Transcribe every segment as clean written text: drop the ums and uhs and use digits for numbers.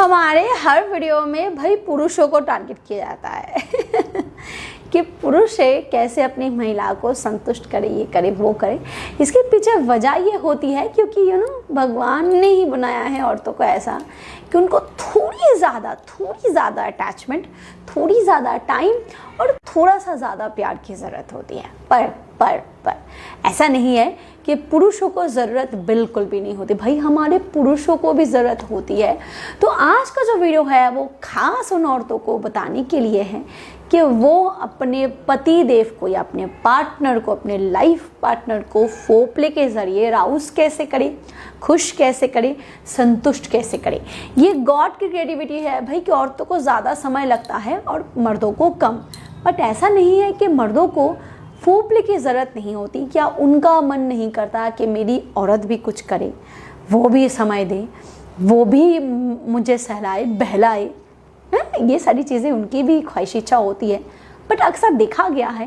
हमारे हर वीडियो में भाई पुरुषों को टारगेट किया जाता है कि पुरुष है कैसे अपनी महिला को संतुष्ट करे, ये करे वो करे। इसके पीछे वजह ये होती है क्योंकि भगवान ने ही बनाया है औरतों को ऐसा कि उनको थोड़ी ज़्यादा अटैचमेंट, थोड़ी ज़्यादा टाइम और थोड़ा सा ज़्यादा प्यार की ज़रूरत होती है। पर ऐसा नहीं है कि पुरुषों को ज़रूरत बिल्कुल भी नहीं होती। भाई हमारे पुरुषों को भी ज़रूरत होती है। तो आज का जो वीडियो है वो खास उन औरतों को बताने के लिए है कि वो अपने पति देव को या अपने पार्टनर को, अपने लाइफ पार्टनर को फोरप्ले के ज़रिए राउस कैसे करे, खुश कैसे करे, संतुष्ट कैसे करे। ये गॉड की क्रिएटिविटी है भाई कि औरतों को ज़्यादा समय लगता है और मर्दों को कम। बट ऐसा नहीं है कि मर्दों को फोरप्ले की ज़रूरत नहीं होती। क्या उनका मन नहीं करता कि मेरी औरत भी कुछ करे, वो भी समय दे, वो भी मुझे सहलाए बहलाए, ये सारी चीज़ें उनकी भी ख्वाहिश इच्छा होती है। बट अक्सर देखा गया है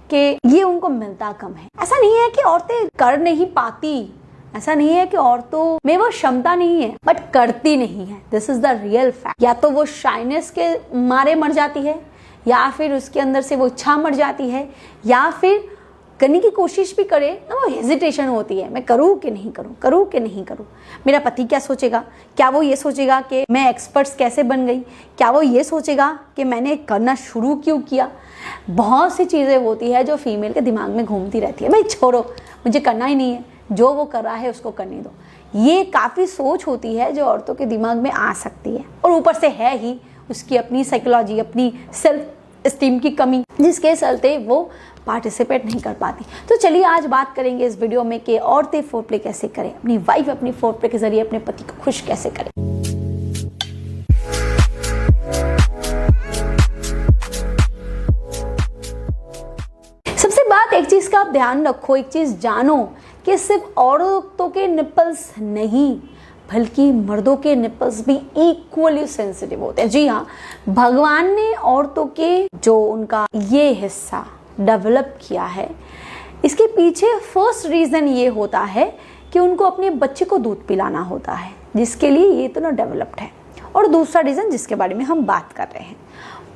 कि ये उनको मिलता कम है। ऐसा नहीं है कि औरतें कर नहीं पाती, ऐसा नहीं है कि औरतों में वो क्षमता नहीं है, बट करती नहीं है। This is the real fact. या तो वो शाइनेस के मारे मर जाती है, या फिर उसके अंदर से वो इच्छा मर जाती है, या फिर करने की कोशिश भी करे ना वो हेजिटेशन होती है, मैं करूँ कि नहीं करूँ, करूँ कि नहीं करूँ, मेरा पति क्या सोचेगा, क्या वो ये सोचेगा कि मैं एक्सपर्ट्स कैसे बन गई, क्या वो ये सोचेगा कि मैंने करना शुरू क्यों किया। बहुत सी चीज़ें होती है जो फीमेल के दिमाग में घूमती रहती है। भाई छोड़ो, मुझे करना ही नहीं है, जो वो कर रहा है उसको करने दो। ये काफ़ी सोच होती है जो औरतों के दिमाग में आ सकती है। और ऊपर से है ही उसकी अपनी साइकोलॉजी, अपनी सेल्फ एस्टीम की कमी, जिसके चलते वो पार्टिसिपेट नहीं कर पाती। तो चलिए आज बात करेंगे इस वीडियो में कि औरतें फोरप्ले कैसे करें, अपनी वाइफ अपनी फोरप्ले के जरिए अपने पति को खुश कैसे करें। सबसे बात एक चीज का आप ध्यान रखो, एक चीज जानो कि सिर्फ औरतों के निपल्स नहीं बल्कि मर्दों के निपल्स भी इक्वली सेंसिटिव होते हैं। जी हाँ, भगवान ने औरतों के जो उनका ये हिस्सा डेवलप किया है, इसके पीछे फर्स्ट रीज़न ये होता है कि उनको अपने बच्चे को दूध पिलाना होता है, जिसके लिए ये इतना डेवलप्ड है। और दूसरा रीज़न जिसके बारे में हम बात कर रहे हैं,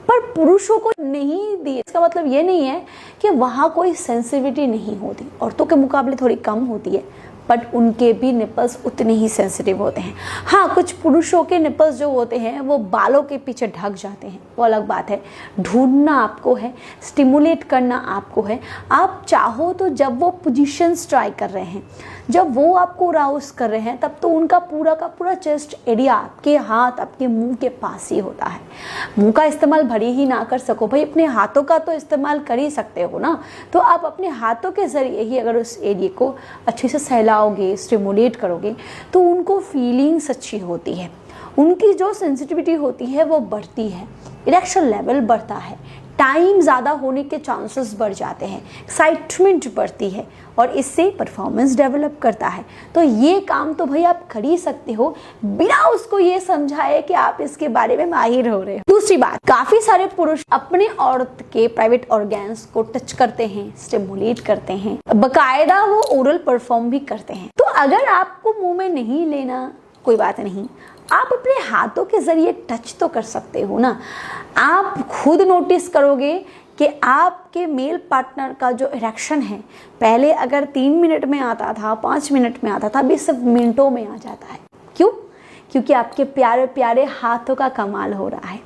पर पुरुषों को नहीं दी। इसका मतलब ये नहीं है कि वहाँ कोई सेंसिटिविटी नहीं होती, औरतों के मुकाबले थोड़ी कम होती है, बट उनके भी निपल्स उतने ही सेंसिटिव होते हैं। हाँ, कुछ पुरुषों के निपल्स जो होते हैं वो बालों के पीछे ढक जाते हैं, वो अलग बात है। ढूंढना आपको है, स्टिमुलेट करना आपको है। आप चाहो तो जब वो पोजीशंस ट्राई कर रहे हैं, जब वो आपको राउस कर रहे हैं, तब तो उनका पूरा का पूरा चेस्ट एरिया आपके हाथ, आपके मुंह के पास ही होता है। मुंह का इस्तेमाल भले ही ना कर सको, भाई अपने हाथों का तो इस्तेमाल कर ही सकते हो ना। तो आप अपने हाथों के ज़रिए ही अगर उस एरिया को अच्छे से सहलाओगे, स्टिमुलेट करोगे, तो उनको फीलिंग्स अच्छी होती है, उनकी जो सेंसिटिविटी होती है वो बढ़ती है, इरेक्शन लेवल बढ़ता है, टाइम ज़्यादा होने के चांसेस बढ़ जाते हैं, एक्साइटमेंट बढ़ती है और इससे परफॉर्मेंस डेवलप करता है। तो ये काम तो भाई आप कर ही सकते हो बिना उसको ये समझाए कि आप इसके बारे में माहिर हो रहे हो। दूसरी बात, काफ़ी सारे पुरुष अपने औरत के प्राइवेट ऑर्गन्स को टच करते हैं, स्टिमुलेट करते हैं, बाकायदा वो ओरल परफॉर्म भी करते हैं। तो अगर आपको मुंह में नहीं लेना, कोई बात नहीं, आप अपने हाथों के ज़रिए टच तो कर सकते हो ना। आप खुद नोटिस करोगे कि आपके मेल पार्टनर का जो इरेक्शन है, पहले अगर 3 मिनट में आता था, 5 मिनट में आता था, अभी सिर्फ मिनटों में आ जाता है। क्यों? क्योंकि आपके प्यारे प्यारे हाथों का कमाल हो रहा है।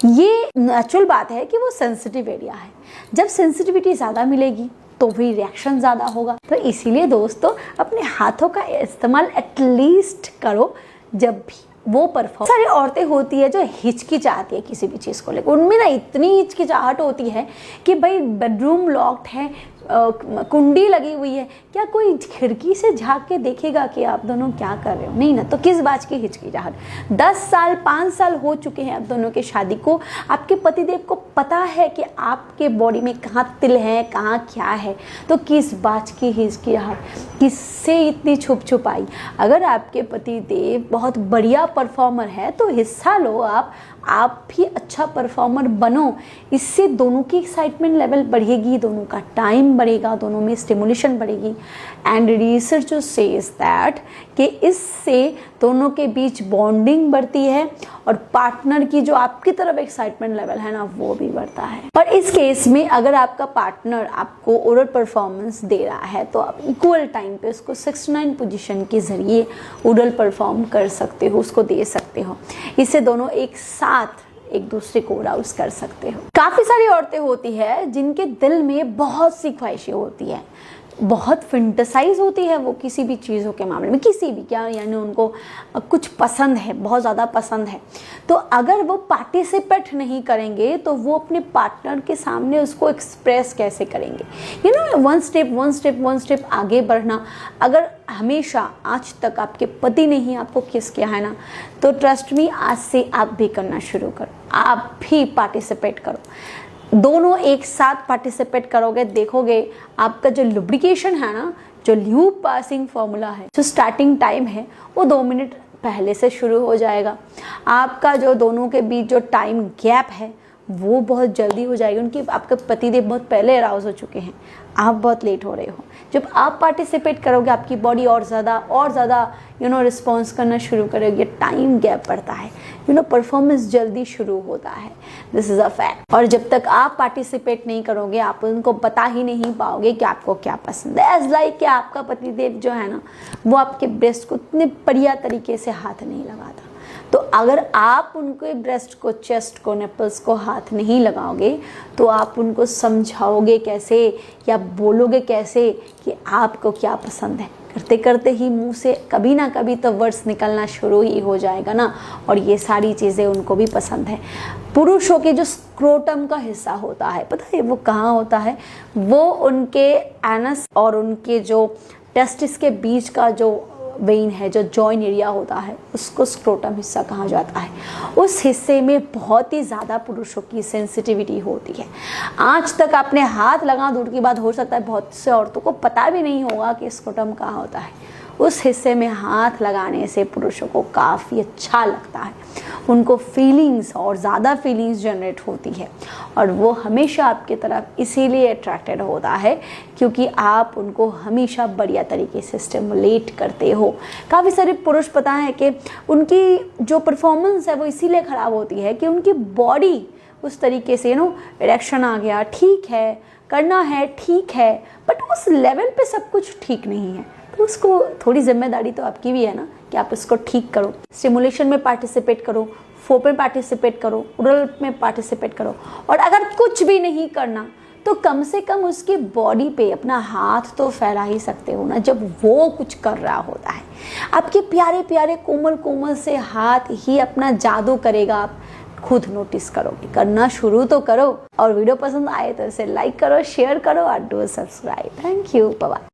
ये नेचुरल बात है कि वो सेंसिटिव एरिया है। जब सेंसिटिविटी ज़्यादा मिलेगी तो भी रिएक्शन ज़्यादा होगा। तो इसीलिए दोस्तों अपने हाथों का इस्तेमाल एटलीस्ट करो जब भी वो परफॉर्म। सारी औरतें होती है जो हिचकिचाती है किसी भी चीज़ को लेकर, उनमें ना इतनी हिचकिचाहट होती है कि भाई बेडरूम लॉक्ड है, कुंडी लगी हुई है, क्या कोई खिड़की से झांक के देखेगा कि आप दोनों क्या कर रहे हो? नहीं ना। तो किस बात की हिचकिचाहट? 10 साल 5 साल हो चुके हैं आप दोनों के शादी को, आपके पतिदेव को पता है कि आपके बॉडी में कहाँ तिल है, कहाँ क्या है, तो किस बात की हिचकिचाहट, किससे इतनी छुप छुपाई? अगर आपके पतिदेव बहुत बढ़िया परफॉर्मर है तो हिस्सा लो, आप भी अच्छा परफॉर्मर बनो। इससे दोनों की एक्साइटमेंट लेवल बढ़ेगी, दोनों का टाइम टाइम बढ़ेगा, दोनों में स्टिमुलेशन बढ़ेगी। एंड रिसर्च सेज दैट कि इससे दोनों के बीच बॉन्डिंग बढ़ती है और पार्टनर की जो आपकी तरफ एक्साइटमेंट लेवल है ना वो भी बढ़ता है। पर इस केस में अगर आपका पार्टनर आपको ओरल परफॉर्मेंस दे रहा है तो आप इक्वल टाइम पे उसको 69 पोजीशन के जरिए ओरल परफॉर्म कर सकते हो, उसको दे सकते हो। इससे दोनों एक साथ एक दूसरे को अराउज कर सकते हो। काफी सारी औरतें होती है जिनके दिल में बहुत सी ख्वाहिशें होती है, बहुत फेंटेसाइज होती है वो किसी भी चीज़ों के मामले में, किसी भी क्या यानी उनको कुछ पसंद है, बहुत ज़्यादा पसंद है। तो अगर वो पार्टिसिपेट नहीं करेंगे तो वो अपने पार्टनर के सामने उसको एक्सप्रेस कैसे करेंगे? यू नो, वन स्टेप आगे बढ़ना। अगर हमेशा आज तक आपके पति ने ही आपको किस किया है ना, तो ट्रस्ट मी आज से आप भी करना शुरू करो, आप भी पार्टिसिपेट करो। दोनों एक साथ पार्टिसिपेट करोगे, देखोगे आपका जो लुब्रिकेशन है ना, जो ल्यूब पासिंग फॉर्मूला है, जो स्टार्टिंग टाइम है वो 2 मिनट पहले से शुरू हो जाएगा। आपका जो दोनों के बीच जो टाइम गैप है वो बहुत जल्दी हो जाएगी, उनकी आपके पतिदेव बहुत पहले अराउज हो चुके हैं, आप बहुत लेट हो रहे हो। जब आप पार्टिसिपेट करोगे आपकी बॉडी और ज़्यादा रिस्पॉन्स करना शुरू करेगी, टाइम गैप बढ़ता है, परफॉर्मेंस जल्दी शुरू होता है। This is a fact. और जब तक आप पार्टिसिपेट नहीं करोगे आप उनको बता ही नहीं पाओगे कि आपको क्या पसंद है। एज लाइक कि आपका पतिदेव जो है ना वो आपके ब्रेस्ट को इतने बढ़िया तरीके से हाथ नहीं लगाता, तो अगर आप उनके ब्रेस्ट को, चेस्ट को, निपल्स को हाथ नहीं लगाओगे तो आप उनको समझाओगे कैसे या बोलोगे कैसे कि आपको क्या पसंद है? करते करते ही मुंह से कभी ना कभी तो वर्ड्स निकलना शुरू ही हो जाएगा ना, और ये सारी चीज़ें उनको भी पसंद है। पुरुषों के जो स्क्रोटम का हिस्सा होता है, पता है वो कहाँ होता है? वो उनके एनस और उनके जो टेस्टिस के बीच का जो वेन है, जो जॉइन एरिया होता है, उसको स्क्रोटम हिस्सा कहा जाता है। उस हिस्से में बहुत ही ज़्यादा पुरुषों की सेंसिटिविटी होती है। आज तक आपने हाथ लगा, दूर की बात हो सकता है बहुत से औरतों को पता भी नहीं होगा कि स्क्रोटम कहाँ होता है। उस हिस्से में हाथ लगाने से पुरुषों को काफ़ी अच्छा लगता है, उनको फीलिंग्स और ज़्यादा फीलिंग्स जनरेट होती है, और वो हमेशा आपकी तरफ इसीलिए अट्रैक्टेड होता है क्योंकि आप उनको हमेशा बढ़िया तरीके से स्टिमुलेट करते हो। काफ़ी सारे पुरुष पता है कि उनकी जो परफॉर्मेंस है वो इसीलिए ख़राब होती है कि उनकी बॉडी उस तरीके से इरेक्शन आ गया, ठीक है, करना है, ठीक है, बट उस लेवल पे सब कुछ ठीक नहीं है। तो उसको थोड़ी जिम्मेदारी तो आपकी भी है ना कि आप इसको ठीक करो। स्टिमुलेशन में पार्टिसिपेट करो, फोप में पार्टिसिपेट करो, ओरल में पार्टिसिपेट करो, और अगर कुछ भी नहीं करना तो कम से कम उसकी बॉडी पे अपना हाथ तो फैला ही सकते हो ना जब वो कुछ कर रहा होता है। आपके प्यारे प्यारे कोमल कोमल से हाथ ही अपना जादू करेगा, आप खुद नोटिस करोगे। करना शुरू तो करो, और वीडियो पसंद आए तो इसे लाइक करो, शेयर करो और do subscribe. Thank you, bye.